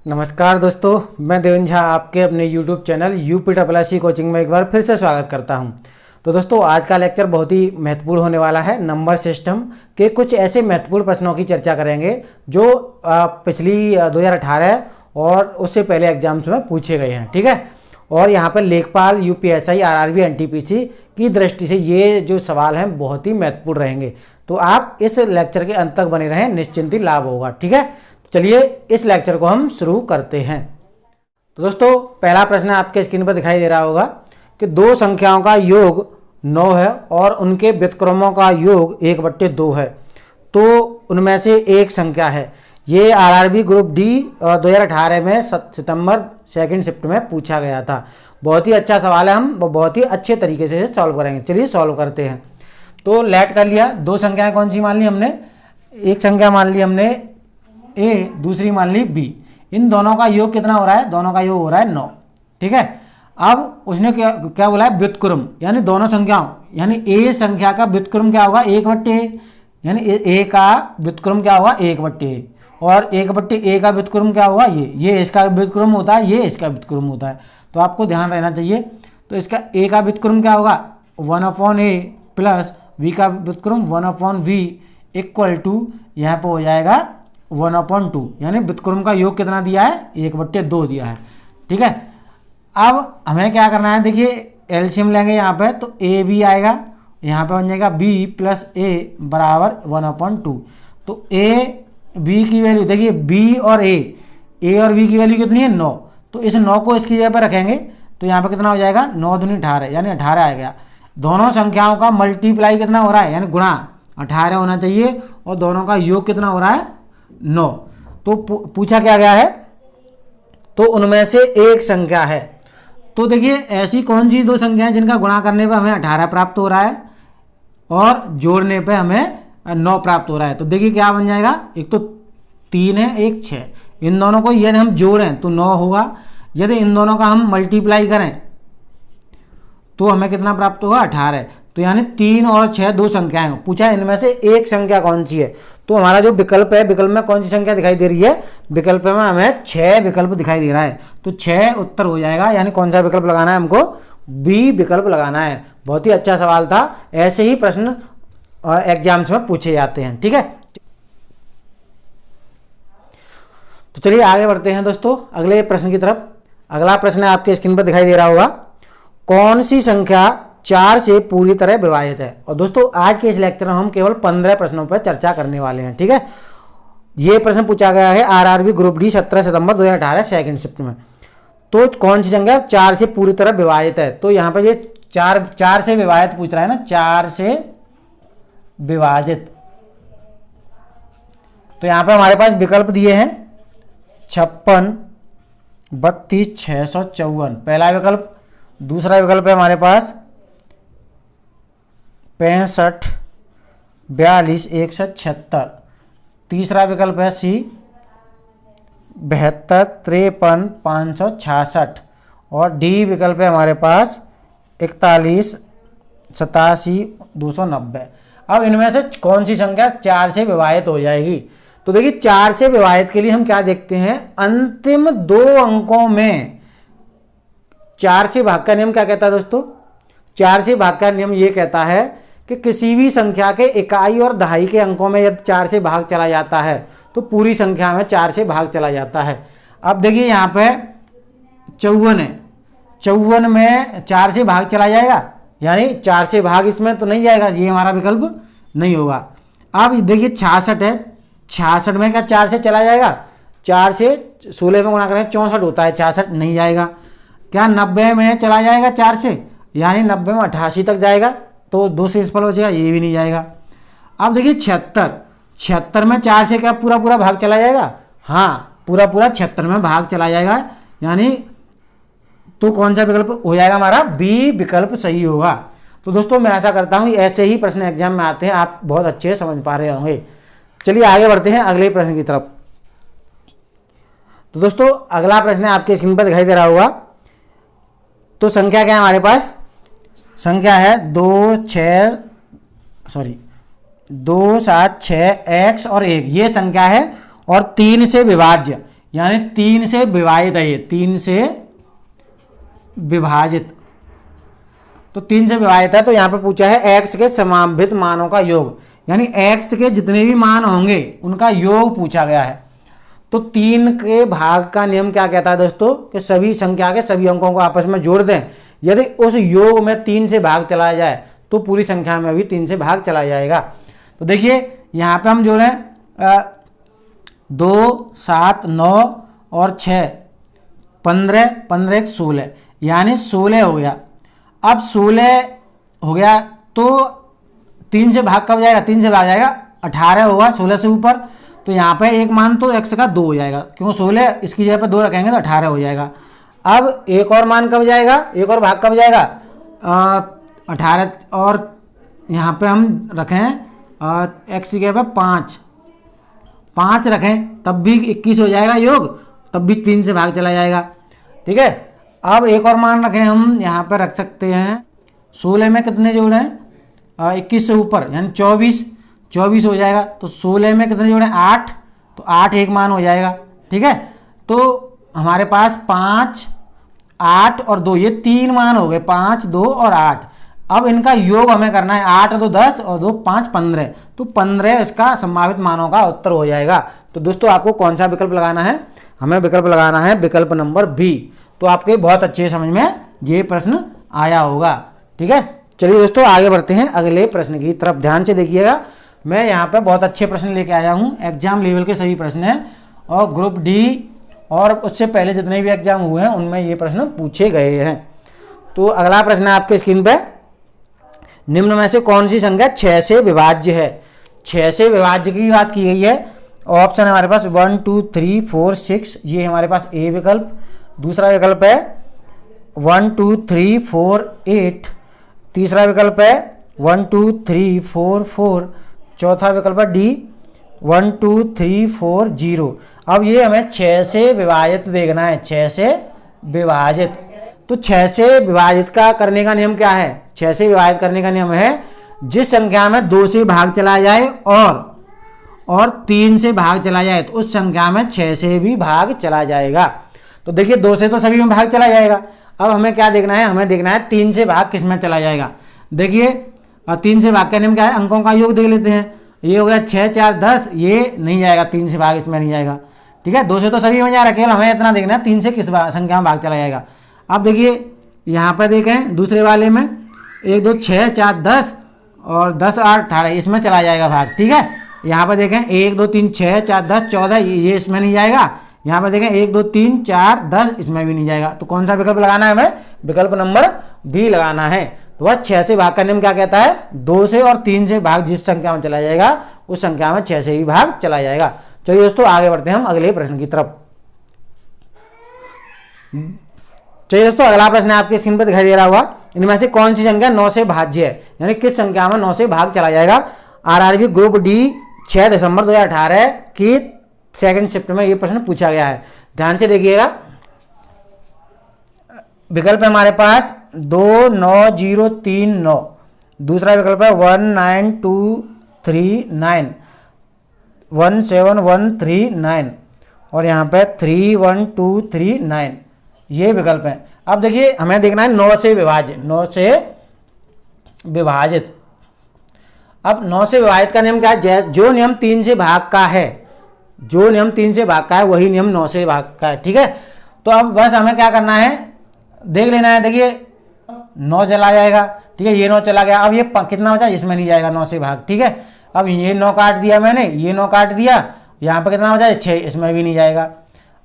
नमस्कार दोस्तों, मैं देवेंद्र झा आपके अपने YouTube चैनल UPSSC कोचिंग में एक बार फिर से स्वागत करता हूं। तो दोस्तों, आज का लेक्चर बहुत ही महत्वपूर्ण होने वाला है। नंबर सिस्टम के कुछ ऐसे महत्वपूर्ण प्रश्नों की चर्चा करेंगे जो पिछली 2018 और उससे पहले एग्जाम्स में पूछे गए हैं। ठीक है, और यहाँ पर लेखपाल, UPSI, RRB, NTPC की दृष्टि से ये जो सवाल हैं बहुत ही महत्वपूर्ण रहेंगे। तो आप इस लेक्चर के अंत तक बने रहें, निश्चिंत ही लाभ होगा। ठीक है, चलिए इस लेक्चर को हम शुरू करते हैं। तो दोस्तों, पहला प्रश्न आपके स्क्रीन पर दिखाई दे रहा होगा कि दो संख्याओं का योग 9 है और उनके व्युत्क्रमों का योग 1/2 है, तो उनमें से एक संख्या है। ये RRB ग्रुप डी 2018 में सितंबर 2nd शिफ्ट में पूछा गया था। बहुत ही अच्छा सवाल है, हम बहुत ही अच्छे तरीके से सॉल्व करेंगे। चलिए सॉल्व करते हैं। तो लेट कर लिया, दो संख्याएं कौन सी मान ली हमने? एक संख्या मान ली हमने A, दूसरी मान ली B। इन दोनों का योग कितना हो रहा है? दोनों का योग हो रहा है 9। ठीक है, अब उसने क्या बोला है? व्युत्क्रम, यानी दोनों संख्याओं, यानी A संख्या का व्युत्क्रम क्या होगा? 1/A, यानी A का व्युत्क्रम क्या होगा? 1/A, और 1/A का व्युत्क्रम क्या होगा? ये इसका व्युत्क्रम होता है, ये इसका व्युत्क्रम होता है। तो आपको ध्यान रहना चाहिए। तो इसका A का व्युत्क्रम क्या होगा? 1/A प्लस V का व्युत्क्रम 1/V इक्वल टू यहाँ पर हो जाएगा 1/2, यानी व्युत्क्रम का योग कितना दिया है? 1/2 दिया है। ठीक है, अब हमें क्या करना है? देखिए एलसीएम लेंगे यहाँ पे, तो ए बी आएगा, यहाँ पे बन जाएगा b प्लस ए बराबर 1/2। तो ए बी की वैल्यू देखिए, b और a और b की वैल्यू कितनी है? 9। तो इस 9 को इसकी जगह पर रखेंगे तो यहाँ पे कितना हो जाएगा? 9 दूनी 18, यानी 18 आएगा। दोनों संख्याओं का मल्टीप्लाई कितना हो रहा है? यानी गुणा 18 होना चाहिए, और दोनों का योग कितना हो रहा है? 9। तो पूछा क्या गया है? तो उनमें से एक संख्या है। तो देखिए ऐसी कौन सी दो संख्याएं जिनका गुणा करने पे हमें 18 प्राप्त हो रहा है और जोड़ने पे हमें 9 प्राप्त हो रहा है? तो देखिए क्या बन जाएगा, एक तो 3 है, एक 6। इन दोनों को यदि हम जोड़ें तो 9 होगा। यदि इन दोनों का हम मल्टीप्लाई करें तो हमें कितना प्राप्त होगा? 18। तो यानी 3 और 6 दो संख्याएं। पूछा इनमें से एक संख्या कौन सी है? तो हमारा जो विकल्प है, विकल्प में कौन सी संख्या दिखाई दे रही है? विकल्प में हमें 6 विकल्प दिखाई दे रहा है, तो 6 उत्तर हो जाएगा। यानी कौन सा विकल्प लगाना है हमको? बी विकल्प लगाना है। बहुत ही अच्छा सवाल था, ऐसे ही प्रश्न एग्जाम्स में पूछे जाते हैं। ठीक है, तो चलिए आगे बढ़ते हैं दोस्तों अगले प्रश्न की तरफ। अगला प्रश्न आपके स्क्रीन पर दिखाई दे रहा होगा, कौन सी संख्या 4 से पूरी तरह विभाजित है? और दोस्तों आज के इस लेक्चर में हम केवल 15 प्रश्नों पर चर्चा करने वाले हैं। ठीक है, ये प्रश्न पूछा गया है RRB ग्रुप डी 17 सितंबर 2018 2nd शिफ्ट में। तो कौन सी संख्या 4 से पूरी तरह विभाजित है? तो यहाँ पर ये 4 से विभाजित पूछ रहा है ना, 4 से विभाजित। तो यहाँ पर हमारे पास विकल्प दिए हैं 56, 32, 654 पहला विकल्प। दूसरा विकल्प है हमारे पास 65, 42, 176। तीसरा विकल्प है C 72, 53, 566। और डी विकल्प है हमारे पास 41, 87, 290। अब इनमें से कौन सी संख्या 4 से विभाजित हो जाएगी? तो देखिए 4 से विभाजित के लिए हम क्या देखते हैं? अंतिम 2 अंकों में 4 से भाग का नियम क्या कहता है दोस्तों? 4 से भाग का नियम ये कहता है कि किसी भी संख्या के इकाई और दहाई के अंकों में यदि 4 से भाग चला जाता है तो पूरी संख्या में 4 से भाग चला जाता है। अब देखिए यहाँ पे 54 है, 54 में 4 से भाग चला जाएगा, यानी 4 से भाग इसमें तो नहीं जाएगा, ये हमारा विकल्प नहीं होगा। अब देखिए 66 है, 66 में क्या 4 से चला जाएगा? 4 से 16 में गुणा करें 64 होता है, 66 नहीं जाएगा। क्या 90 में चला जाएगा 4 से? यानी 90 में 88 तक जाएगा, तो 2 से स्पल हो जाएगा, ये भी नहीं जाएगा। अब देखिए 76 में 4 से क्या पूरा भाग चला जाएगा? हाँ, पूरा 76 में भाग चला जाएगा, यानी तो कौन सा विकल्प हो जाएगा हमारा? बी विकल्प सही होगा। तो दोस्तों मैं ऐसा करता हूँ ऐसे ही प्रश्न एग्जाम में आते हैं, आप बहुत अच्छे से समझ पा रहे होंगे। चलिए आगे बढ़ते हैं अगले प्रश्न की तरफ। तो दोस्तों अगला प्रश्न आपके स्क्रीन पर दिखाई दे रहा होगा। तो संख्या क्या है हमारे पास? संख्या है 2, 7, 6 x और 1, ये संख्या है और 3 से विभाज्य, यानी 3 से विभाजित है, ये 3 से विभाजित, तो 3 से विभाजित है। तो यहाँ पे पूछा है x के समाभित मानों का योग, यानी x के जितने भी मान होंगे उनका योग पूछा गया है। तो 3 के भाग का नियम क्या कहता है दोस्तों, कि सभी संख्या के सभी अंकों को आपस में जोड़ दें, यदि उस योग में 3 से भाग चला जाए तो पूरी संख्या में भी 3 से भाग चला जाएगा। तो देखिए यहाँ पे हम जोड़ें 2, 7, 9 और 6, 15, 15, 16, यानी 16 हो गया। अब 16 हो गया तो 3 से भाग कब जाएगा, 3 से भाग जाएगा 18 होगा 16 से ऊपर, तो यहाँ पे एक मान तो x का 2 हो जाएगा, क्योंकि 16 इसकी जगह पे 2 रखेंगे तो 18 हो जाएगा। अब एक और मान कब जाएगा, एक और भाग कब जाएगा 18, और यहाँ पे हम रखें x की जगह पे 5 रखें तब भी 21 हो जाएगा योग, तब भी 3 से भाग चला जाएगा। ठीक है, अब एक और मान रखें हम यहाँ पे रख सकते हैं 16 में कितने जोड़े हैं 21 से ऊपर यानी 24 हो जाएगा। तो 16 में कितने जोड़े 8, तो 8 एक मान हो जाएगा। ठीक है, तो हमारे पास 5, 8 और 2 ये 3 मान हो गए, 5, 2 और 8। अब इनका योग हमें करना है, 8 2 10 और 2 5 15, तो 15 इसका संभावित मानों का उत्तर हो जाएगा। तो दोस्तों आपको कौन सा विकल्प लगाना है, हमें विकल्प लगाना है विकल्प नंबर बी। तो आपके बहुत अच्छे समझ में ये प्रश्न आया होगा। ठीक है, चलिए दोस्तों आगे बढ़ते हैं अगले प्रश्न की तरफ। ध्यान से देखिएगा, मैं यहाँ पे बहुत अच्छे प्रश्न लेके आया हूँ, एग्जाम लेवल के सभी प्रश्न हैं और ग्रुप डी और उससे पहले जितने भी एग्जाम हुए हैं उनमें ये प्रश्न पूछे गए हैं। तो अगला प्रश्न है आपके स्क्रीन पे, निम्न में से कौन सी संख्या 6 से विभाज्य है। 6 से विभाज्य की बात की गई है। ऑप्शन है हमारे पास 1 2 3 4 6, ये हमारे पास ए विकल्प। दूसरा विकल्प है 1 2 3 4 8। तीसरा विकल्प है 1 2 3 4 4। चौथा विकल्प है डी 1 2 3 4 0। अब ये हमें 6 से विभाजित देखना है, 6 से विभाजित। तो 6 से विभाजित का करने का नियम क्या है, 6 से विभाजित करने का नियम है जिस संख्या में 2 से भाग चला जाए और 3 से भाग चला जाए तो उस संख्या में 6 से भी भाग चला जाएगा। तो देखिए 2 से तो सभी में भाग चला जाएगा। अब हमें क्या देखना है, हमें देखना है 3 से भाग किस में चला जाएगा। देखिए 3 से भाग का नियम क्या है, अंकों का योग देख लेते हैं। ये हो गया 6 4 10, ये नहीं जाएगा, 3 से भाग इसमें नहीं जाएगा। ठीक है, 2 से तो सभी में जा रहा है, केवल हमें इतना देखना है 3 से किस संख्या में भाग चला जाएगा। अब देखिए यहाँ पर देखें दूसरे वाले में 1 2 6 4 10 और 10 8 18, इसमें चला जाएगा भाग। ठीक है, यहाँ पर देखें 1 2 3 6 4 10 14, ये इसमें नहीं जाएगा। यहाँ पर देखें 1 2 3 4 10, इसमें भी नहीं जाएगा। तो कौन सा विकल्प लगाना है हमें, विकल्प नंबर बी लगाना है। तो बस 6 से भाग का नियम क्या कहता है, 2 से और 3 से भाग जिस संख्या में चला जाएगा उस संख्या में 6 से ही भाग चला जाएगा। चलिए दोस्तों आगे बढ़ते हैं हम अगले प्रश्न की तरफ। चलिए दोस्तों अगला प्रश्न आपके स्क्रीन पर दिखाई दे रहा होगा, इनमें से कौन सी संख्या 9 से भाज्य है, यानी किस संख्या में 9 से भाग चला जाएगा। आरआरबी ग्रुप डी 6 दिसंबर 2018 की सेकंड शिफ्ट में ये प्रश्न पूछा गया है। ध्यान से देखिएगा, विकल्प है हमारे पास 2 9 0 3 9। दूसरा विकल्प है 1 9 2 3 9, 1 7 1 3 9 और यहाँ पे 3 1 2 3 9, ये विकल्प है। अब देखिए हमें देखना है 9 से विभाजित, 9 से विभाजित। अब 9 से विभाजित का नियम क्या है, जो नियम 3 से भाग का है, जो नियम 3 से भाग का है वही नियम 9 से भाग का है। ठीक है, तो अब बस हमें क्या करना है, देख लेना है। देखिए 9 चला जाएगा, ठीक है, ये 9 चला गया। अब ये कितना बचा, इसमें नहीं जाएगा 9 से भाग। ठीक है, अब ये 9 काट दिया मैंने, ये 9 काट दिया, यहाँ पे कितना बचा 6, इसमें भी नहीं जाएगा।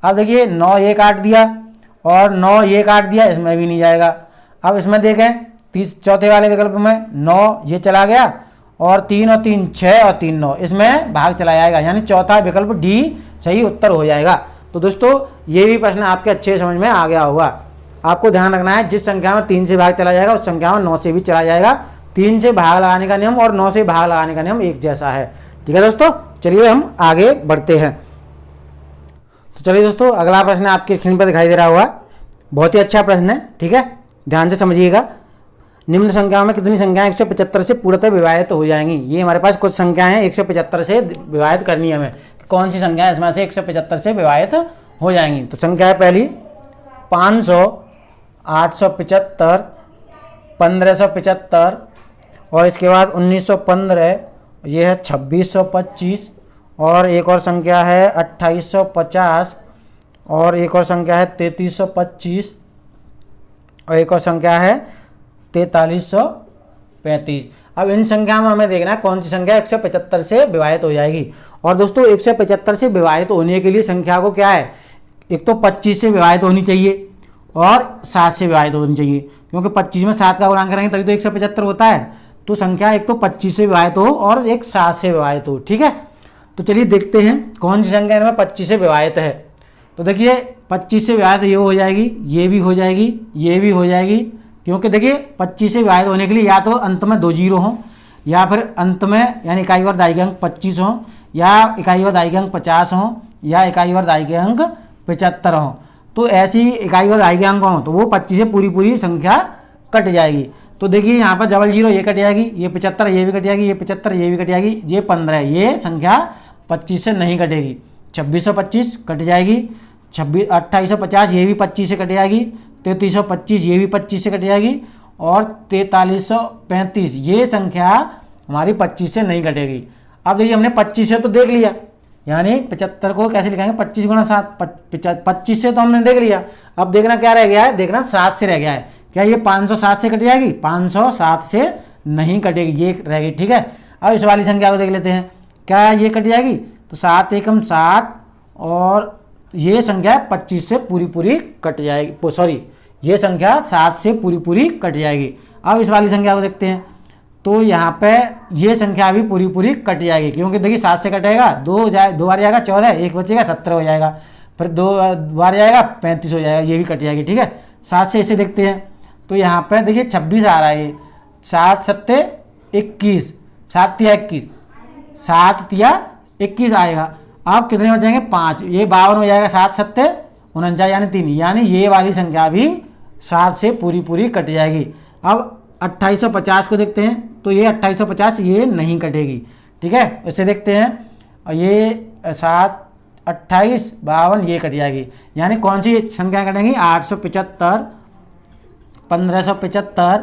अब देखिए 9 ये काट दिया और 9 ये काट दिया, इसमें भी नहीं जाएगा। अब इसमें देखें चौथे वाले विकल्प में 9 ये चला गया और 3 और 3 6 और 3 9, इसमें भाग चला जाएगा, यानी चौथा विकल्प डी सही उत्तर हो जाएगा। तो दोस्तों ये भी प्रश्न आपके अच्छे समझ में आ गया होगा। आपको ध्यान रखना है जिस संख्या में 3 से भाग चला जाएगा उस संख्या में 9 से भी चला जाएगा। 3 से भाग लगाने का नियम और 9 से भाग लगाने का नियम एक जैसा है। ठीक है दोस्तों, चलिए हम आगे बढ़ते हैं। तो चलिए दोस्तों अगला प्रश्न आपकी स्क्रीन पर दिखाई दे रहा होगा, बहुत ही अच्छा प्रश्न है। ठीक है, ध्यान से समझिएगा। निम्न संख्याओं में कितनी संख्याएं 175 से पूर्णतः विभाजित हो जाएंगी। ये हमारे पास कुछ संख्याएं हैं 175 से विभाजित करनी है हमें, कौन सी संख्या इसमें से 175 से विभाजित हो जाएंगी। तो संख्या है पहली 500, 875, 1575 और इसके बाद 1915, ये है 2625 और एक और संख्या है 2850 और एक और संख्या है 3325 और एक और संख्या है 4335। अब इन संख्या में हमें देखना है कौन सी संख्या 175 से विभाजित हो जाएगी। और दोस्तों 175 से विभाजित होने के लिए संख्या को क्या है, एक तो 25 से विभाजित होनी चाहिए और 7 से विभाजित होनी चाहिए, क्योंकि 25 में 7 का गुणांक करेंगे तभी तो 175 होता है। तो संख्या एक तो 25 से विभाजित हो और एक 7 से विभाजित हो। ठीक है, तो चलिए देखते हैं कौन सी संख्या इनमें 25 से विभाजित है। तो देखिए 25 से विभाजित ये हो जाएगी, ये भी हो जाएगी, ये भी हो जाएगी, क्योंकि देखिए 25 से विभाजित होने के लिए या तो अंत में 2 जीरो हों या फिर अंत में यानी इकाई और दहाई के अंक 25 हों या इकाई और दहाई के अंक 50 हों या इकाई और दहाई के अंक 75 हों। तो ऐसी इकाई और दहाई के अंक हों तो वो 25 से पूरी संख्या कट जाएगी। तो देखिए यहाँ पर डबल जीरो ये कट जाएगी, ये 75 ये भी कट जाएगी, ये 75 ये भी कट जाएगी, ये 15 ये संख्या 25 से नहीं कटेगी। 2625 कट जाएगी, 2850 ये भी 25 से कट जाएगी, 3325 ये भी 25 से कट जाएगी और 4335 ये संख्या हमारी 25 से नहीं कटेगी। अब देखिए हमने 25 से तो देख लिया, यानी 75 को कैसे लिखाएंगे 25 गुणा 7, 25 से तो हमने देख लिया। अब देखना क्या रह गया है, देखना 7 से रह गया है। क्या ये 507 से कट जाएगी? 507 से नहीं कटेगी, ये रह गई। ठीक है, अब इस वाली संख्या को देख लेते हैं, क्या ये कट जाएगी? तो 7 एकम 7 और ये संख्या 25 से पूरी कट जाएगी, सॉरी ये संख्या 7 से पूरी कट जाएगी। अब इस वाली संख्या को देखते हैं, तो यहाँ पे ये संख्या भी पूरी कट जाएगी, क्योंकि देखिए 7 से कटेगा, 2 बार जाएगा 14, 1 बचेगा 17 हो जाएगा, फिर 2 बार जाएगा 35 हो जाएगा, ये भी कट जाएगी। ठीक है, 7 से इसे देखते हैं, तो यहाँ पे देखिए 26 आ रहा है, 7 सत्ते 21, 7 तिया 21, 7 तिया 21 आएगा। अब कितने हो जाएंगे? 5, ये 52 हो जाएगा, 7 सत्ते 49 यानी 3, यानी ये वाली संख्या भी 7 से पूरी कट जाएगी। अब 2850 को देखते हैं, तो ये 2850 ये नहीं कटेगी। ठीक है, इसे देखते हैं, और ये 7 28 52 ये कट जाएगी, यानी कौन सी संख्या कटेंगी? 875, 1575,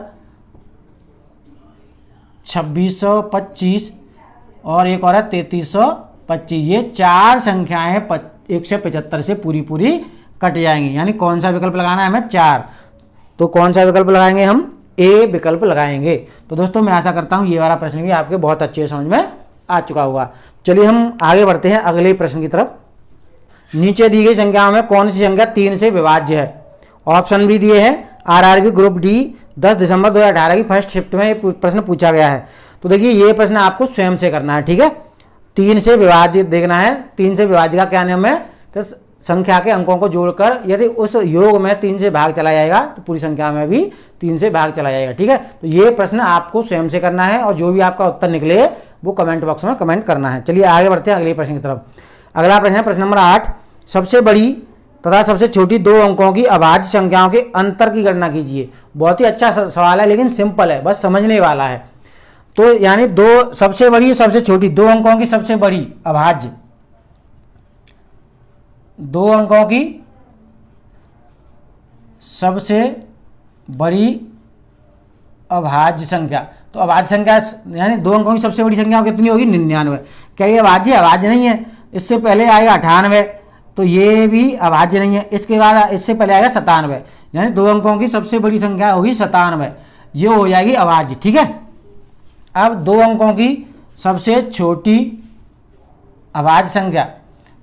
2625 और एक और है 3325। ये 4 संख्याएं 175 से पूरी कट जाएंगी। यानी कौन सा विकल्प लगाना है हमें? 4। तो कौन सा विकल्प लगाएंगे हम? ए विकल्प लगाएंगे। तो दोस्तों मैं आशा करता हूं ये वाला प्रश्न भी आपके बहुत अच्छे समझ में आ चुका होगा। चलिए हम आगे बढ़ते हैं अगले प्रश्न की तरफ। नीचे दी गई संख्याओं में कौन सी संख्या 3 से विभाज्य है? ऑप्शन भी दिए हैं। आरआरबी ग्रुप डी 10 दिसंबर 2018 की फर्स्ट शिफ्ट में ये प्रश्न पूछा गया है। तो देखिए ये प्रश्न आपको स्वयं से करना है। ठीक है, 3 से विभाज्य देखना है। 3 से विभाज्य का क्या नियम है? तो संख्या के अंकों को जोड़कर यदि उस योग में 3 से भाग चला जाएगा तो पूरी संख्या में भी 3 से भाग चला जाएगा। ठीक है, तो ये प्रश्न आपको स्वयं से करना है और जो भी आपका उत्तर निकले वो कमेंट बॉक्स में कमेंट करना है। चलिए आगे बढ़ते हैं अगले प्रश्न की तरफ। अगला प्रश्न है प्रश्न नंबर 8। सबसे बड़ी तथा सबसे छोटी 2 अंकों की अभाज्य संख्याओं के अंतर की गणना कीजिए। बहुत ही अच्छा सवाल है, लेकिन सिंपल है, बस समझने वाला है। तो यानी 2 सबसे बड़ी सबसे छोटी 2 अंकों की सबसे बड़ी अभाज्य, 2 अंकों की सबसे बड़ी अभाज्य संख्या। तो अभाज्य संख्या यानी 2 अंकों की सबसे बड़ी संख्या कितनी होगी? 99। क्या ये अभाज्य? अभाज्य नहीं है। इससे पहले आएगा 98, तो ये भी अभाज्य नहीं है। इसके बाद इससे पहले आएगा 97, यानी 2 अंकों की सबसे बड़ी संख्या होगी 97, ये हो जाएगी अभाज्य। ठीक है, अब 2 अंकों की सबसे छोटी अभाज्य संख्या,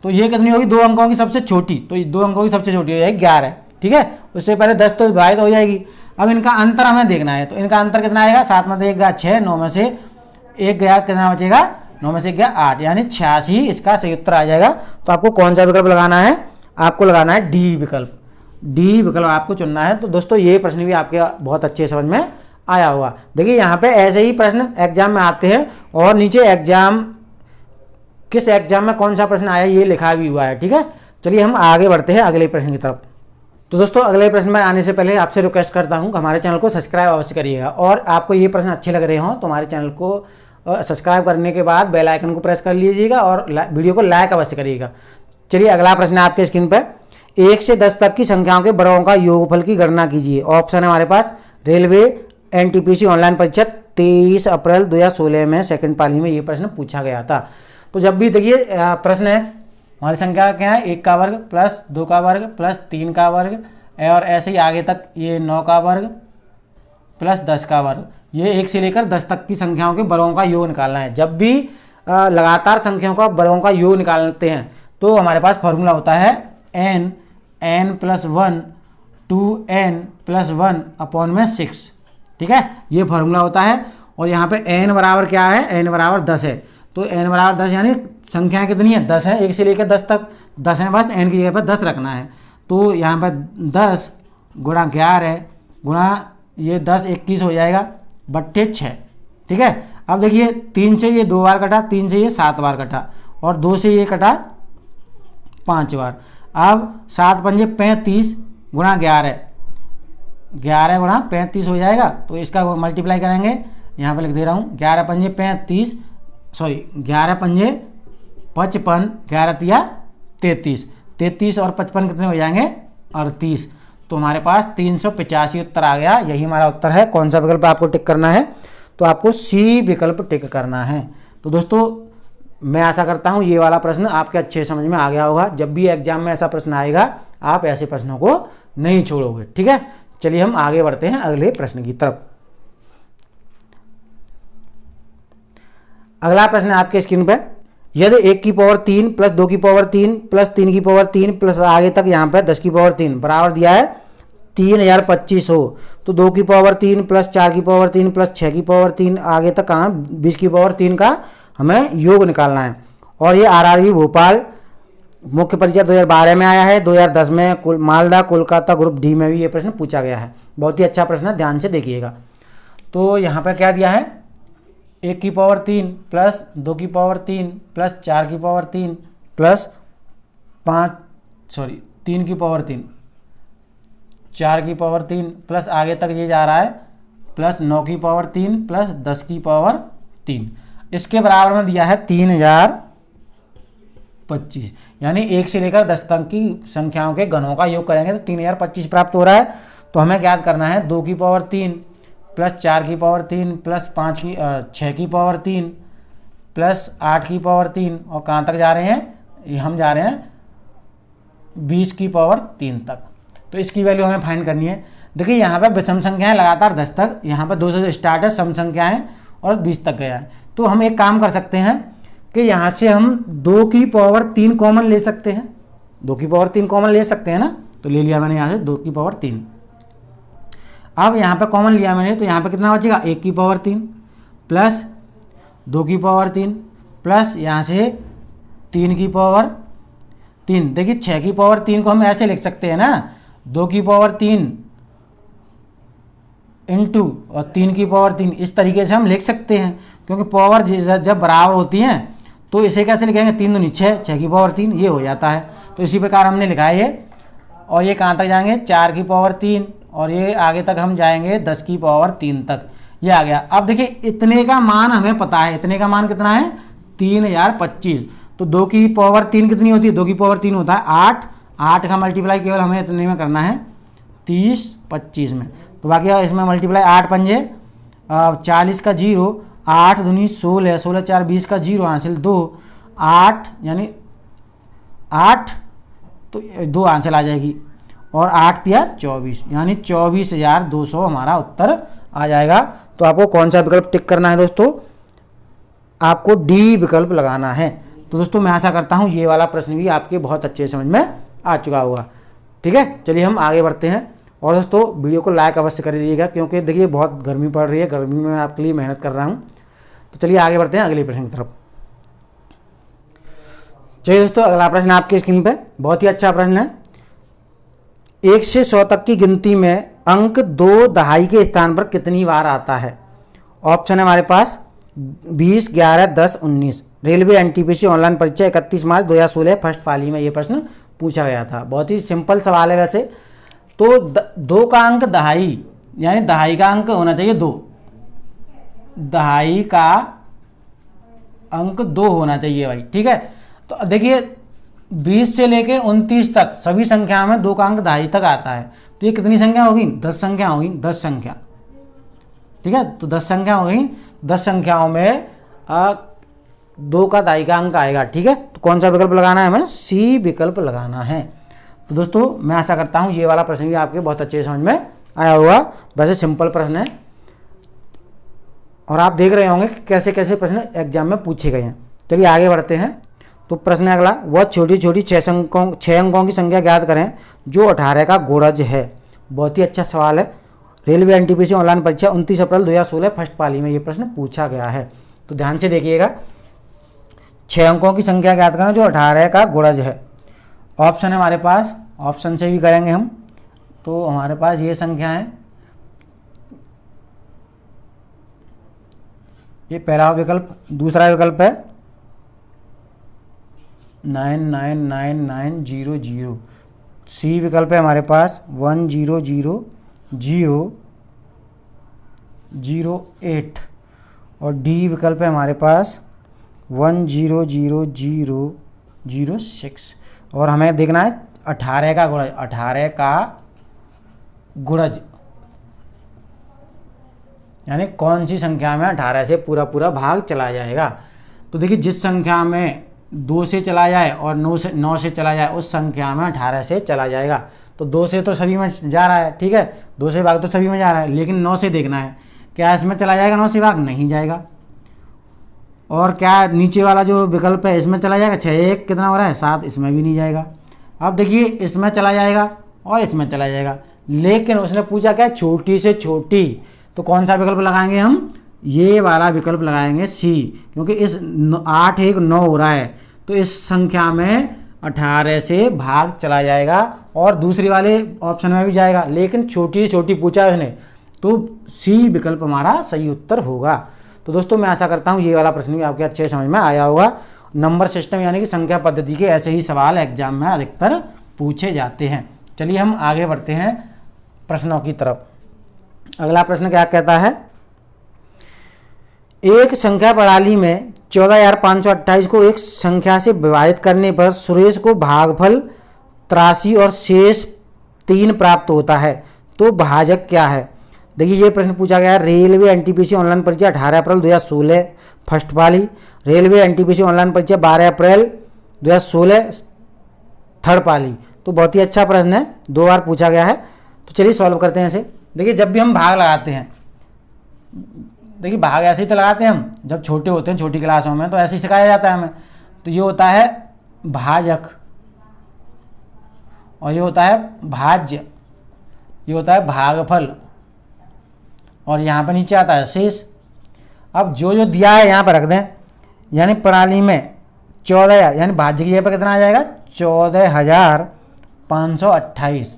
तो ये कितनी होगी? 2 अंकों की सबसे छोटी, तो 2 अंकों की सबसे छोटी हो जाएगी 11। ठीक है, उससे पहले 10 तो विभाजित हो जाएगी। अब इनका अंतर हमें देखना है, तो इनका अंतर कितना आएगा? 7 में से 1 गया 6, 9 में से 1 गया, कितना बचेगा? 9 में से 1 गया 8, यानी 86 इसका सही उत्तर आ जाएगा। तो आपको कौन सा विकल्प लगाना है? आपको लगाना है डी विकल्प। डी विकल्प आपको चुनना है। तो दोस्तों ये प्रश्न भी आपके बहुत अच्छे समझ में आया होगा। देखिए यहाँ पे ऐसे ही प्रश्न एग्जाम में आते हैं और नीचे एग्जाम किस एग्जाम में कौन सा प्रश्न आया ये लिखा भी हुआ है। ठीक है, चलिए हम आगे बढ़ते हैं अगले प्रश्न की तरफ। तो दोस्तों अगले प्रश्न में आने से पहले आपसे रिक्वेस्ट करता हूं कि हमारे चैनल को सब्सक्राइब अवश्य करिएगा, और आपको ये प्रश्न अच्छे लग रहे हों तो हमारे चैनल को सब्सक्राइब करने के बाद बेल आइकन को प्रेस कर लीजिएगा और वीडियो को लाइक अवश्य करिएगा। चलिए अगला प्रश्न है आपके स्क्रीन पर। 1 से 10 तक की संख्याओं के वर्गों का योगफल की गणना कीजिए। ऑप्शन है हमारे पास रेलवे एनटीपीसी ऑनलाइन परीक्षा 23 अप्रैल 2016 में सेकंड पाली में ये प्रश्न पूछा गया था। तो जब भी देखिए प्रश्न है हमारी संख्या क्या है 1 का वर्ग प्लस 2 का वर्ग प्लस 3 का वर्ग और ऐसे ही आगे तक ये 9 का वर्ग प्लस 10 का वर्ग, ये 1 से लेकर 10 तक की संख्याओं के वर्गों का योग निकालना है। जब भी लगातार संख्याओं का वर्गों का योग निकालते हैं तो हमारे पास फॉर्मूला होता है n plus 1 2n plus 1 upon में 6, ठीक है, ये फॉर्मूला होता है। और यहाँ पे n बराबर क्या है, n बराबर 10 है, तो n बराबर 10 यानी संख्या कितनी है 10 है, 1 से लेकर 10 तक 10 है, बस n की जगह पर 10 रखना है। तो यहाँ पर 10 गुणा 11 गुणा ये 10 21 हो जाएगा बट्टे 6, ठीक है। अब देखिए 3 से ये 2 बार कटा, 3 से ये 7 बार कटा और 2 से ये कटा 5 बार। अब 7 पंजे 35 गुणा 11 गुणा 35 हो जाएगा, तो इसका मल्टीप्लाई करेंगे, यहाँ पे लिख दे रहा हूँ 11 पंजे 35, सॉरी 11 पंजे 55, 11 तिया 33 और 55 कितने हो जाएंगे 38। तो हमारे पास 385 उत्तर आ गया, यही हमारा उत्तर है। कौन सा विकल्प आपको टिक करना है, तो आपको सी विकल्प टिक करना है। तो दोस्तों मैं आशा करता हूँ ये वाला प्रश्न आपके अच्छे समझ में आ गया होगा। जब भी एग्जाम में ऐसा प्रश्न आएगा आप ऐसे प्रश्नों को नहीं छोड़ोगे, ठीक है। चलिए हम आगे बढ़ते हैं अगले प्रश्न की तरफ। अगला प्रश्न है आपके स्क्रीन पर, यदि 1 की पावर 3 प्लस 2 की पावर 3 प्लस 3 की पावर 3 प्लस आगे तक यहाँ पर 10 की पावर 3 बराबर दिया है 3025 हो, तो 2 की पावर 3 प्लस 4 की पावर 3 प्लस 6 की पावर 3 आगे तक कहाँ 20 की पावर 3 का हमें योग निकालना है। और ये आरआरबी भोपाल मुख्य परीक्षा 2012 में आया है, 2010 में मालदा कोलकाता ग्रुप डी में भी ये प्रश्न पूछा गया है। बहुत ही अच्छा प्रश्न है, ध्यान से देखिएगा। तो यहाँ पर क्या दिया है 1 की पावर 3 प्लस 2 की पावर 3 प्लस 4 की पावर 3 प्लस 3 की पावर 3 4 की पावर 3 प्लस आगे तक ये जा रहा है प्लस 9 की पावर 3 प्लस 10 की पावर 3, इसके बराबर में दिया है 3025, यानी 1 से लेकर 10 तक की संख्याओं के घनों का योग करेंगे तो 3025 प्राप्त हो रहा है। तो हमें ज्ञात करना है 2 की पावर 3 प्लस 4 की पावर 3 प्लस 6 की पावर 3 प्लस 8 की पावर 3 और कहाँ तक जा रहे हैं, ये हम जा रहे हैं 20 की पावर 3 तक। तो इसकी वैल्यू हमें फाइंड करनी है। देखिए यहाँ पर विषम संख्याएं लगातार 10 तक, यहाँ पर 2 से स्टार्ट है, सम संख्याएं और 20 तक गया है। तो हम एक काम कर सकते हैं कि यहाँ से हम 2 की पावर 3 कॉमन ले सकते हैं, 2 की पावर 3 कॉमन ले सकते हैं ना, तो ले लिया मैंने यहाँ से 2 की पावर 3। अब यहाँ पे कॉमन लिया मैंने, तो यहाँ पे कितना बचेगा 1 की पावर 3 प्लस 2 की पावर 3 प्लस यहाँ से 3 की पावर 3। देखिए 6 की पावर 3 को हम ऐसे लिख सकते हैं ना, 2 की पावर 3 इंटू और 3 की पावर 3, इस तरीके से हम लिख सकते हैं, क्योंकि पावर जब बराबर होती हैं तो इसे कैसे लिखेंगे 3 दूनी 6, 6 की पावर 3 ये हो जाता है। तो इसी प्रकार हमने लिखा है ये, और ये कहाँ तक जाएंगे 4 की पावर 3 और ये आगे तक हम जाएंगे 10 की पावर 3 तक, ये आ गया। अब देखिए इतने का मान हमें पता है, इतने का मान कितना है 3025। तो 2 की पावर 3 कितनी होती है, 2 की पावर 3 होता है 8 का मल्टीप्लाई केवल हमें इतने में करना है 30 25 में। तो बाकी इसमें मल्टीप्लाई 8 पंजे 40 का 0, 8 दूनी 16, 16 4 20 का 0 हासिल 2, 8 यानी 8 तो 2 हासिल आ जाएगी और 8 दिया 24, यानी 24,200 हमारा उत्तर आ जाएगा। तो आपको कौन सा विकल्प टिक करना है दोस्तों, आपको डी विकल्प लगाना है। तो दोस्तों मैं आशा करता हूँ ये वाला प्रश्न भी आपके बहुत अच्छे समझ में आ चुका होगा, ठीक है। चलिए हम आगे बढ़ते हैं। और दोस्तों वीडियो को लाइक अवश्य कर दीजिएगा, क्योंकि देखिए बहुत गर्मी पड़ रही है, गर्मी में आपके लिए मेहनत कर रहा हूँ। तो चलिए आगे बढ़ते हैं अगले प्रश्न की तरफ। चलिए दोस्तों अगला प्रश्न आपके स्क्रीन पे बहुत ही अच्छा प्रश्न है। 1 से 100 तक की गिनती में अंक 2 दहाई के स्थान पर कितनी बार आता है। ऑप्शन है हमारे पास 20, 11, 10, 19। रेलवे एनटीपीसी ऑनलाइन परीक्षा 31 मार्च 2016 फर्स्ट पाली में ये प्रश्न पूछा गया था। बहुत ही सिंपल सवाल है वैसे तो। 2 का अंक दहाई, यानी दहाई का अंक होना चाहिए 2, दहाई का अंक 2 होना चाहिए भाई, ठीक है। तो देखिए 20 से लेके 29 तक सभी संख्याओं में 2 का अंक दहाई तक आता है। तो ये कितनी संख्या होगी? 10 संख्या होगी, 10 संख्या। ठीक है, तो 10 संख्या हो गई। 10 संख्याओं में 2 का दहाई का अंक आएगा। ठीक है, तो कौन सा विकल्प लगाना है? हमें सी विकल्प लगाना है। तो दोस्तों मैं आशा करता हूँ ये वाला प्रश्न भी आपके बहुत अच्छे समझ में आया होगा। वैसे सिंपल प्रश्न है और आप देख रहे होंगे कि कैसे कैसे प्रश्न एग्जाम में पूछे गए हैं। चलिए आगे बढ़ते हैं। तो प्रश्न अगला, वह छोटी छोटी 6 अंकों की संख्या ज्ञात करें जो 18 का गुणज है। बहुत ही अच्छा सवाल है। रेलवे एनटीपीसी ऑनलाइन परीक्षा 29 अप्रैल 2016 फर्स्ट पाली में ये प्रश्न पूछा गया है। तो ध्यान से देखिएगा, 6 अंकों की संख्या ज्ञात करें जो 18 का गुणज है। ऑप्शन है हमारे पास, ऑप्शन से भी करेंगे हम। तो हमारे पास ये संख्या है, ये पहला विकल्प। दूसरा विकल्प है 999900। सी विकल्प है हमारे पास 1000008 और डी विकल्प है हमारे पास 1000006। और हमें देखना है 18 का गुणज। 18 का गुणज यानी कौन सी संख्या में 18 से पूरा पूरा भाग चला जाएगा। तो देखिए, जिस संख्या में 2 से चला जाए और 9 से चला जाए उस संख्या में 18 से चला जाएगा। तो 2 से तो सभी में जा रहा है, ठीक है, 2 से भाग तो सभी में जा रहा है, लेकिन 9 से देखना है क्या इसमें चला जाएगा। 9 से भाग नहीं जाएगा। और क्या नीचे वाला जो विकल्प है इसमें चला जाएगा। 6 1 कितना हो रहा है? 7, इसमें भी नहीं जाएगा। अब देखिए, इसमें चला जाएगा और इसमें चला जाएगा, लेकिन उसने पूछा क्या? छोटी से छोटी। तो कौन सा विकल्प लगाएंगे हम? ये वाला विकल्प लगाएंगे सी, क्योंकि इस 8 1 9 हो रहा है तो इस संख्या में 18 से भाग चला जाएगा और दूसरी वाले ऑप्शन में भी जाएगा, लेकिन छोटी से छोटी पूछा है उसने, तो सी विकल्प हमारा सही उत्तर होगा। तो दोस्तों मैं आशा करता हूँ ये वाला प्रश्न भी आपके अच्छे समझ में आया होगा। नंबर सिस्टम यानी कि संख्या पद्धति के ऐसे ही सवाल एग्जाम में अधिकतर पूछे जाते हैं। चलिए हम आगे बढ़ते हैं प्रश्नों की तरफ। अगला प्रश्न क्या कहता है? एक संख्या प्रणाली में 14,528 को एक संख्या से विभाजित करने पर सुरेश को भागफल 83 और शेष 3 प्राप्त होता है, तो भाजक क्या है? देखिए, ये प्रश्न पूछा गया है रेलवे एनटीपीसी ऑनलाइन परीक्षा 18 अप्रैल 2016 फर्स्ट पाली, रेलवे एनटीपीसी ऑनलाइन परीक्षा 12 अप्रैल 2016 थर्ड पाली। तो बहुत ही अच्छा प्रश्न है, 2 बार पूछा गया है। तो चलिए सॉल्व करते हैं इसे। देखिए, जब भी हम भाग लगाते हैं, देखिए भाग ऐसे ही तो लगाते हैं हम, जब छोटे होते हैं छोटी क्लासों में तो ऐसे ही सिखाया जाता है हमें। तो ये होता है भाजक और ये होता है भाज्य, ये होता है भागफल और यहाँ पर नीचे आता है शेष। अब जो जो दिया है यहाँ पर रख दें, यानी प्रणाली में 14 यानी भाज्य की जगह पर कितना आ जाएगा? 14,528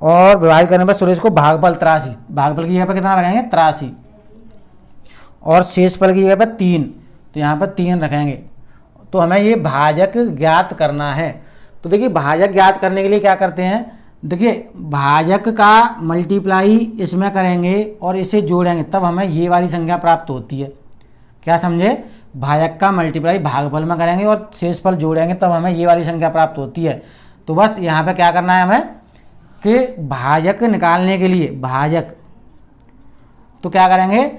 और विभाजित करने पर सुरेश को भागफल 83, भागफल की जगह पर कितना लगाएंगे? 83 और शेषफल की जगह पर 3, तो यहाँ पर 3 रखेंगे। तो हमें ये भाजक ज्ञात करना है। तो देखिए, भाजक ज्ञात करने के लिए क्या करते हैं? देखिए, भाजक का मल्टीप्लाई इसमें करेंगे और इसे जोड़ेंगे, तब हमें ये वाली संख्या प्राप्त होती है। क्या समझे? भाजक का मल्टीप्लाई भागफल में करेंगे और शेषफल जोड़ेंगे, तब हमें ये वाली संख्या प्राप्त होती है। तो बस यहाँ पे क्या करना है हमें कि भाजक निकालने के लिए भाजक, तो क्या करेंगे?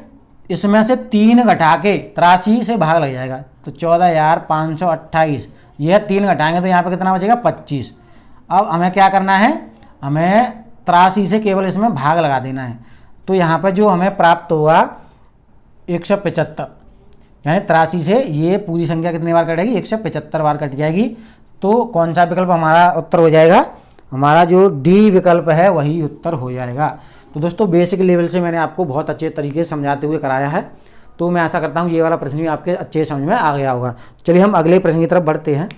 इसमें से 3 घटा के 83 से भाग लग जाएगा, तो 14,528, यह 3 घटाएंगे तो यहाँ पे कितना बचेगा? 25। अब हमें क्या करना है? हमें 83 से केवल इसमें भाग लगा देना है। तो यहाँ पर जो हमें प्राप्त होगा 175, यानी 83 से ये पूरी संख्या कितनी बार कटेगी? 175 बार कट जाएगी। तो कौन सा विकल्प हमारा उत्तर हो जाएगा? हमारा जो डी विकल्प है वही उत्तर हो जाएगा। तो दोस्तों बेसिक लेवल से मैंने आपको बहुत अच्छे तरीके से समझाते हुए कराया है। तो मैं आशा करता हूँ ये वाला प्रश्न भी आपके अच्छे समझ में आ गया होगा। चलिए हम अगले प्रश्न की तरफ बढ़ते हैं।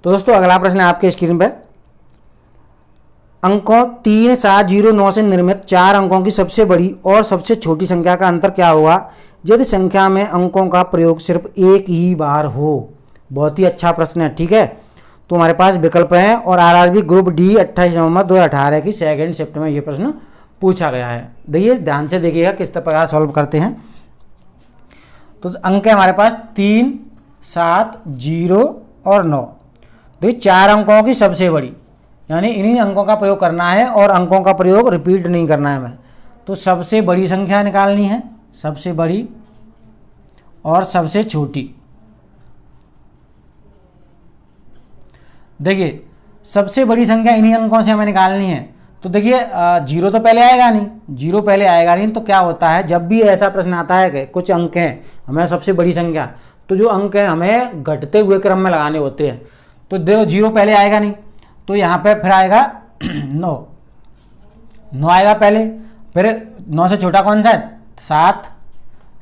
तो दोस्तों अगला प्रश्न है आपके स्क्रीन पर। अंकों 3709 से निर्मित 4 अंकों की सबसे बड़ी और सबसे छोटी संख्या का अंतर क्या होगा यदि संख्या में अंकों का प्रयोग सिर्फ एक ही बार हो? बहुत ही अच्छा प्रश्न है, ठीक है। तो हमारे पास विकल्प हैं और आरआरबी ग्रुप डी 28 नवंबर 2018 की सेकंड शिफ्ट में ये प्रश्न पूछा गया है। देखिए ध्यान से देखिएगा किस प्रकार सॉल्व करते हैं। तो अंक है हमारे पास 3 7, 0 और 9। देखिए 4 अंकों की सबसे बड़ी, यानी इन्हीं अंकों का प्रयोग करना है और अंकों का प्रयोग रिपीट नहीं करना है हमें। तो सबसे बड़ी संख्या निकालनी है, सबसे बड़ी और सबसे छोटी। देखिए सबसे बड़ी संख्या इन्हीं अंकों से हमें निकालनी है। तो देखिए 0 तो पहले आएगा नहीं, 0 पहले आएगा नहीं। तो क्या होता है, जब भी ऐसा प्रश्न आता है कि कुछ अंक हैं हमें सबसे बड़ी संख्या, तो जो अंक हैं हमें घटते हुए क्रम में लगाने होते हैं। तो देखो 0 पहले आएगा नहीं, तो यहाँ पे फिर आएगा 9 आएगा पहले, फिर 9 से छोटा कौन सा है, 7,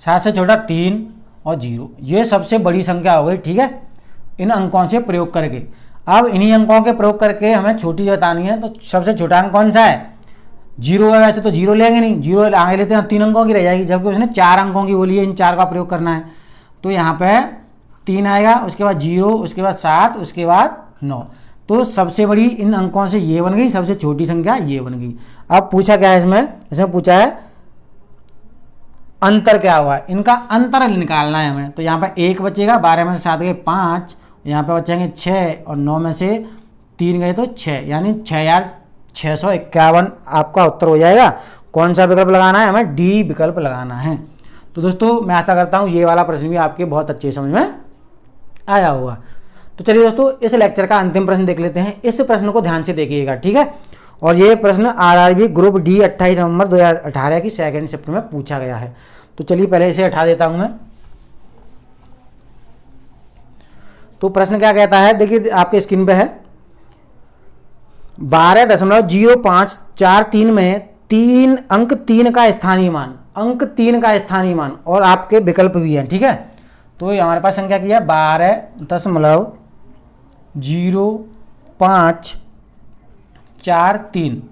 7 से छोटा 3 और 0। ये सबसे बड़ी संख्या हो गई, ठीक है, इन अंकों से प्रयोग करके। अब इन्हीं अंकों के प्रयोग करके हमें छोटी बतानी है। तो सबसे छोटा अंक कौन सा है, 0 है। वैसे तो 0 लेंगे नहीं, 0 आगे लेते हैं, 3 अंकों की रह जाएगी, जबकि उसने 4 अंकों की बोली है, इन 4 का प्रयोग करना है। तो यहाँ पे 3 आएगा, उसके बाद 0, उसके बाद 7, उसके बाद 9। तो सबसे बड़ी इन अंकों से ये बन गई, सबसे छोटी संख्या ये बन गई। अब पूछा क्या है इसमें पूछा है अंतर क्या हुआ, इनका अंतर निकालना है हमें। तो यहाँ पे 1 बचेगा, 12 में से 7 गए 5, यहाँ पे बचेंगे 6 और 9 में से 3 गए तो 6, यानी 6,651 आपका उत्तर हो जाएगा। कौन सा विकल्प लगाना है हमें, डी विकल्प लगाना है। तो दोस्तों मैं आशा करता हूँ ये वाला प्रश्न भी आपके बहुत अच्छे समझ में आया होगा। तो चलिए दोस्तों इस लेक्चर का अंतिम प्रश्न देख लेते हैं। इस प्रश्न को ध्यान से देखिएगा, ठीक है। और ये प्रश्न आरआरबी ग्रुप डी 28 नवंबर 2018 की 2nd शिफ्ट में पूछा गया है। तो चलिए पहले इसे हटा देता हूं मैं। तो प्रश्न क्या कहता है, देखिए आपके स्क्रीन पे है 12.0543 में 3 अंक 3 का स्थानीय मान, अंक 3 का स्थानीय मान और आपके विकल्प भी है, ठीक है। तो हमारे पास संख्या की है 12.0543।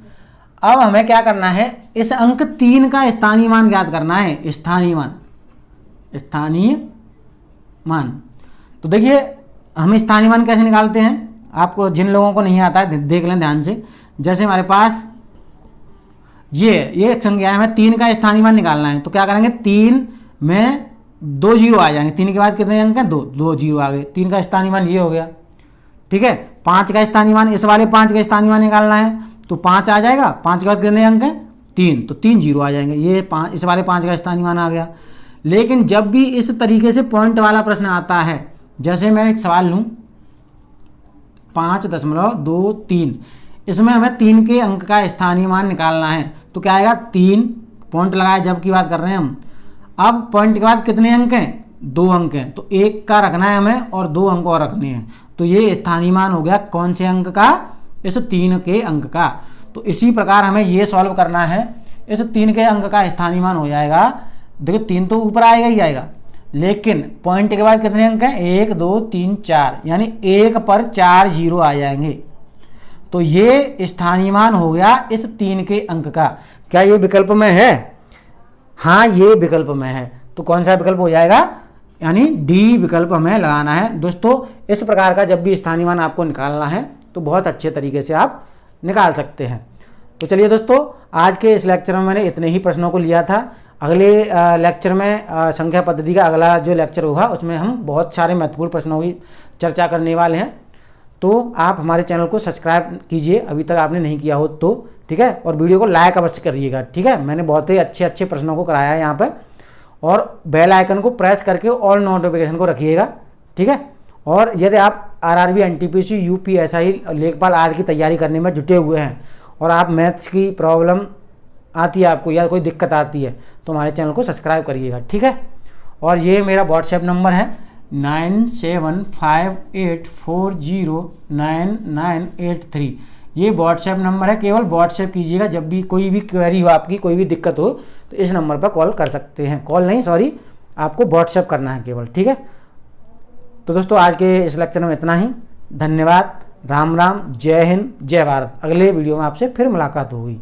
अब हमें क्या करना है, इस अंक 3 का स्थानीय मान ज्ञात करना है, स्थानीय मान। तो देखिए हम स्थानीय मान कैसे निकालते हैं, आपको जिन लोगों को नहीं आता है देख लें ध्यान से। जैसे हमारे पास ये एक संख्या है, हमें 3 का स्थानीय मान निकालना है। तो क्या करेंगे, 3 में 2 0 आ जाएंगे, 3 के बाद कितने अंक हैं, 2 0 आ गए। 3 का स्थानीय मान ये हो गया, ठीक है। 5 का स्थानीय मान, इस वाले 5 का स्थानीय मान निकालना है, तो 5 आ जाएगा। 5 के बाद कितने अंक हैं, 3, तो 3 0 आ जाएंगे। ये 5, इस वाले 5 का स्थानीय मान आ गया। लेकिन जब भी इस तरीके से पॉइंट वाला प्रश्न आता है, जैसे मैं एक सवाल लूँ 5.23, इसमें हमें 3 के अंक का स्थानीय मान निकालना है। तो क्या आएगा, 3 पॉइंट लगाया जब की बात कर रहे हैं हम। अब पॉइंट के बाद कितने अंक हैं, 2 अंक हैं, तो 1 का रखना है हमें और 2 अंक और रखने हैं। तो ये स्थानीय मान हो गया कौन से अंक का, इस 3 के अंक का। तो इसी प्रकार हमें ये सॉल्व करना है, इस 3 के अंक का स्थानीय मान हो जाएगा। देखो 3 तो ऊपर आएगा ही आएगा, लेकिन पॉइंट के बाद कितने अंक हैं, 1 2 3 4, यानी 1 पर 4 0 आ जाएंगे। तो ये स्थानीय मान हो गया इस 3 के अंक का। क्या ये विकल्प में है, हाँ ये विकल्प में है। तो कौन सा विकल्प हो जाएगा, यानी डी विकल्प हमें लगाना है। दोस्तों इस प्रकार का जब भी स्थानीय मान आपको निकालना है तो बहुत अच्छे तरीके से आप निकाल सकते हैं। तो चलिए दोस्तों आज के इस लेक्चर में मैंने इतने ही प्रश्नों को लिया था। अगले लेक्चर में संख्या पद्धति का अगला जो लेक्चर होगा उसमें हम बहुत सारे महत्वपूर्ण प्रश्नों की चर्चा करने वाले हैं। तो आप हमारे चैनल को सब्सक्राइब कीजिए अभी तक आपने नहीं किया हो तो, ठीक है। और वीडियो को लाइक अवश्य करिएगा, ठीक है। मैंने बहुत ही अच्छे प्रश्नों को कराया है यहाँ पर। और बेल आइकन को प्रेस करके ऑल नोटिफिकेशन को रखिएगा, ठीक है। और यदि आप आरआरबी, एनटीपीसी, यूपीएसआई, लेखपाल आदि की तैयारी करने में जुटे हुए हैं और आप मैथ्स की प्रॉब्लम आती है आपको या कोई दिक्कत आती है तो हमारे चैनल को सब्सक्राइब करिएगा, ठीक है। और ये मेरा व्हाट्सएप नंबर है 9758409983। ये व्हाट्सएप नंबर है, केवल व्हाट्सएप कीजिएगा। जब भी कोई भी क्वेरी हो, आपकी कोई भी दिक्कत हो तो इस नंबर पर कॉल कर सकते हैं। कॉल नहीं, सॉरी, आपको व्हाट्सएप करना है केवल, ठीक है। तो दोस्तों आज के इस लेक्चर में इतना ही। धन्यवाद, राम राम, जय हिंद, जय भारत। अगले वीडियो में आपसे फिर मुलाकात होगी।